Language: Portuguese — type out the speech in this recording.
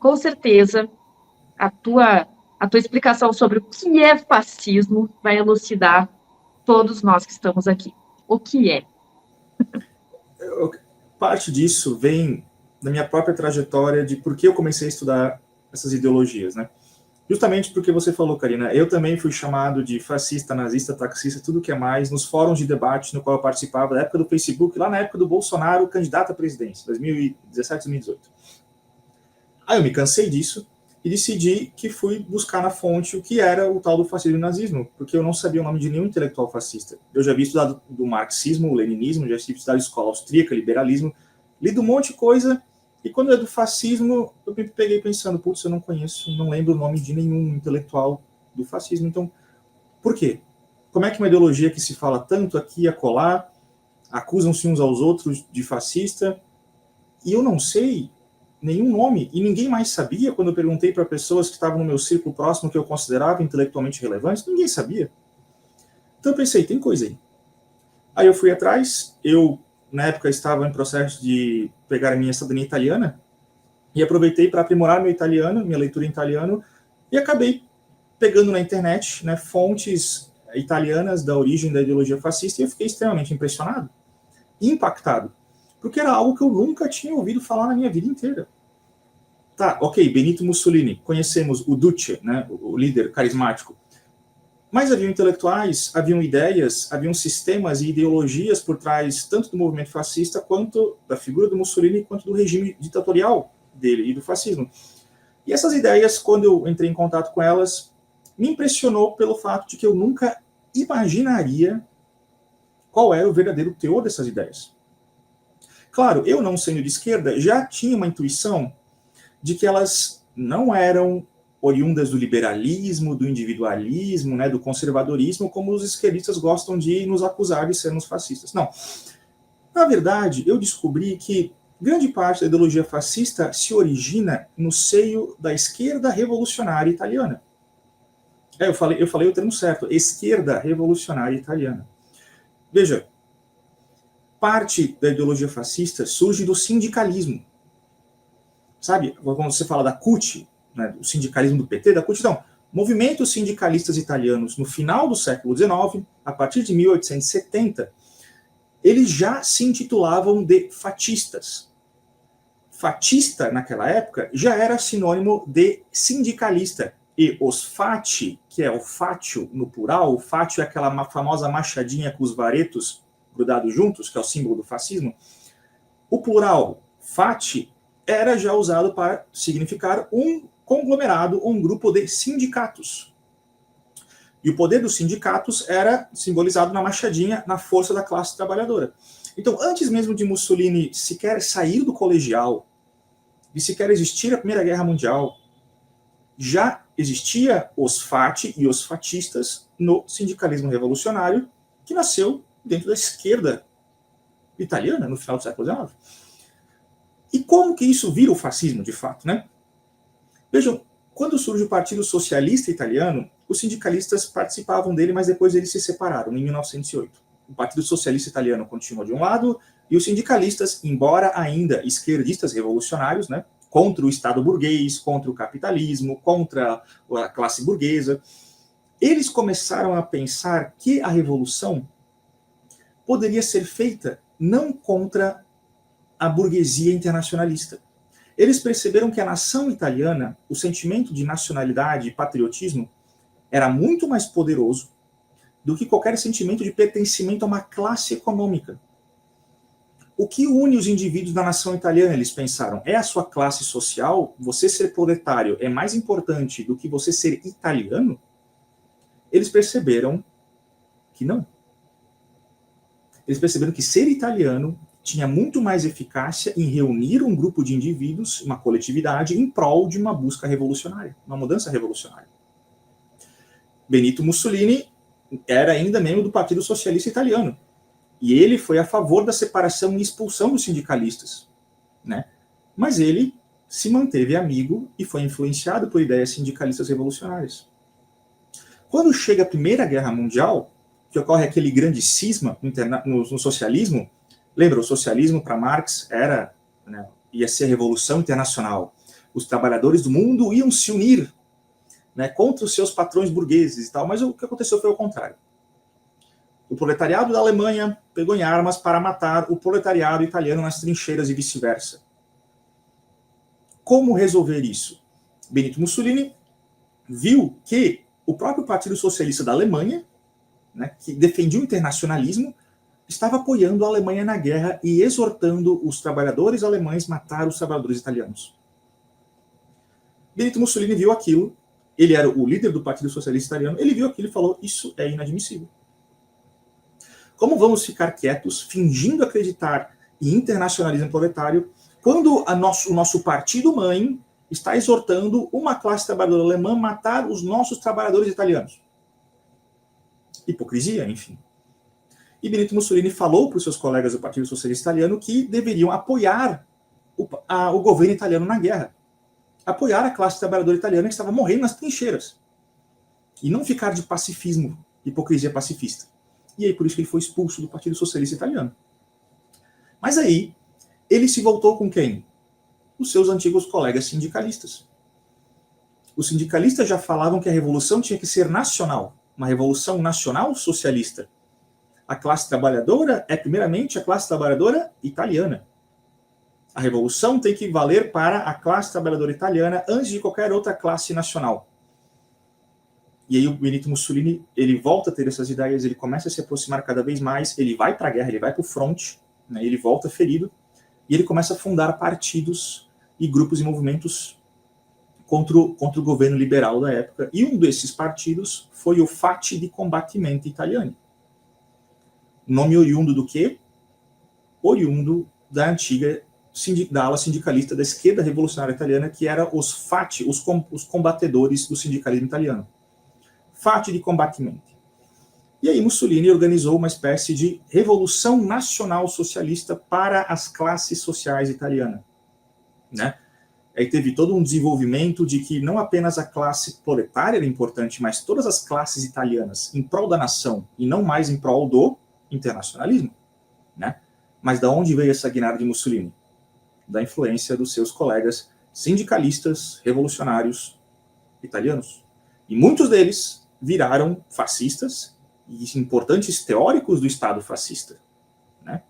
com certeza, a tua explicação sobre o que é fascismo vai elucidar todos nós que estamos aqui. O que é? Parte disso vem da minha própria trajetória de por que eu comecei a estudar essas ideologias, né? Justamente porque você falou, Karina, eu também fui chamado de fascista, nazista, taxista, tudo que é mais, nos fóruns de debate no qual eu participava, na época do Facebook, lá na época do Bolsonaro, candidato à presidência, 2017, 2018. Aí eu me cansei disso e decidi que fui buscar na fonte o que era o tal do fascismo e nazismo, porque eu não sabia o nome de nenhum intelectual fascista. Eu já havia estudado do marxismo, o leninismo, já havia estudado escola austríaca, liberalismo, lido um monte de coisa, e quando é do fascismo, eu me peguei pensando, putz, eu não conheço, não lembro o nome de nenhum intelectual do fascismo. Então, por quê? Como é que uma ideologia que se fala tanto aqui e acolá, acusam-se uns aos outros de fascista, e eu não sei nenhum nome, e ninguém mais sabia quando eu perguntei para pessoas que estavam no meu círculo próximo que eu considerava intelectualmente relevantes, ninguém sabia. Então eu pensei, tem coisa aí. Aí eu fui atrás, eu na época estava em processo de pegar a minha cidadania italiana, e aproveitei para aprimorar meu italiano, minha leitura em italiano, e acabei pegando na internet, né, fontes italianas da origem da ideologia fascista, e eu fiquei extremamente impressionado, impactado, porque era algo que eu nunca tinha ouvido falar na minha vida inteira. Tá, ok, Benito Mussolini, conhecemos o Duce, né, o líder carismático, mas haviam intelectuais, haviam ideias, haviam sistemas e ideologias por trás tanto do movimento fascista quanto da figura do Mussolini, quanto do regime ditatorial dele e do fascismo. E essas ideias, quando eu entrei em contato com elas, me impressionou pelo fato de que eu nunca imaginaria qual era o verdadeiro teor dessas ideias. Claro, eu não sendo de esquerda, já tinha uma intuição de que elas não eram oriundas do liberalismo, do individualismo, né, do conservadorismo, como os esquerdistas gostam de nos acusar de sermos fascistas. Não. Na verdade, eu descobri que grande parte da ideologia fascista se origina no seio da esquerda revolucionária italiana. Eu falei o termo certo, esquerda revolucionária italiana. Veja, parte da ideologia fascista surge do sindicalismo. Sabe, quando você fala da CUT, né, o sindicalismo do PT, da CUT, não. Movimentos sindicalistas italianos no final do século XIX, a partir de 1870, eles já se intitulavam de fatistas. Fatista, naquela época, já era sinônimo de sindicalista. E os fati, que é o fátio no plural, o fátio é aquela famosa machadinha com os varetos grudados juntos, que é o símbolo do fascismo. O plural fati era já usado para significar um conglomerado, um grupo de sindicatos. E o poder dos sindicatos era simbolizado na machadinha, na força da classe trabalhadora. Então, antes mesmo de Mussolini sequer sair do colegial, e sequer existir a Primeira Guerra Mundial, já existia os fati e os fatistas no sindicalismo revolucionário, que nasceu dentro da esquerda italiana, no final do século XIX. E como que isso vira o fascismo, de fato, né? Vejam, quando surge o Partido Socialista Italiano, os sindicalistas participavam dele, mas depois eles se separaram, em 1908. O Partido Socialista Italiano continua de um lado, e os sindicalistas, embora ainda esquerdistas revolucionários, né, contra o Estado burguês, contra o capitalismo, contra a classe burguesa, eles começaram a pensar que a revolução poderia ser feita não contra a burguesia internacionalista. Eles perceberam que a nação italiana, o sentimento de nacionalidade e patriotismo, era muito mais poderoso do que qualquer sentimento de pertencimento a uma classe econômica. O que une os indivíduos da nação italiana, eles pensaram, é a sua classe social? Você ser proletário é mais importante do que você ser italiano? Eles perceberam que não. Eles perceberam que ser italiano tinha muito mais eficácia em reunir um grupo de indivíduos, uma coletividade, em prol de uma busca revolucionária, uma mudança revolucionária. Benito Mussolini era ainda membro do Partido Socialista Italiano, e ele foi a favor da separação e expulsão dos sindicalistas, né? Mas ele se manteve amigo e foi influenciado por ideias sindicalistas revolucionárias. Quando chega a Primeira Guerra Mundial, que ocorre aquele grande cisma no socialismo, lembra, o socialismo para Marx era, né, ia ser a revolução internacional. os trabalhadores do mundo iam se unir, né, contra os seus patrões burgueses e tal, mas o que aconteceu foi o contrário. O proletariado da Alemanha pegou em armas para matar o proletariado italiano nas trincheiras e vice-versa. Como resolver isso? Benito Mussolini viu que o próprio Partido Socialista da Alemanha, né, que defendia o internacionalismo, estava apoiando a Alemanha na guerra e exortando os trabalhadores alemães a matar os trabalhadores italianos. Benito Mussolini viu aquilo, ele era o líder do Partido Socialista Italiano, ele viu aquilo e falou, isso é inadmissível. Como vamos ficar quietos, fingindo acreditar em internacionalismo proletário, quando o nosso partido-mãe está exortando uma classe trabalhadora alemã a matar os nossos trabalhadores italianos? Hipocrisia, enfim. E Benito Mussolini falou para os seus colegas do Partido Socialista Italiano que deveriam apoiar o governo italiano na guerra. Apoiar a classe trabalhadora italiana que estava morrendo nas trincheiras. E não ficar de pacifismo, hipocrisia pacifista. E aí por isso que ele foi expulso do Partido Socialista Italiano. Mas aí, ele se voltou com quem? Os seus antigos colegas sindicalistas. Os sindicalistas já falavam que a revolução tinha que ser nacional, uma revolução nacional socialista. A classe trabalhadora é primeiramente a classe trabalhadora italiana. A revolução tem que valer para a classe trabalhadora italiana antes de qualquer outra classe nacional. E aí o Benito Mussolini, ele volta a ter essas ideias, ele começa a se aproximar cada vez mais, ele vai para a guerra, ele vai para o fronte, né, ele volta ferido, e ele começa a fundar partidos e grupos e movimentos contra o governo liberal da época. E um desses partidos foi o Fatti di Combattimento Italiani. Nome oriundo do quê? Oriundo da antiga da ala sindicalista da esquerda revolucionária italiana, que era os Fatti, os combatedores do sindicalismo italiano. Fatti di Combattimento. E aí Mussolini organizou uma espécie de revolução nacional socialista para as classes sociais italianas, né? Aí teve todo um desenvolvimento de que não apenas a classe proletária era importante, mas todas as classes italianas em prol da nação e não mais em prol do internacionalismo, né? Mas da onde veio essa guinada de Mussolini? Da influência dos seus colegas sindicalistas revolucionários italianos. E muitos deles viraram fascistas e importantes teóricos do Estado fascista.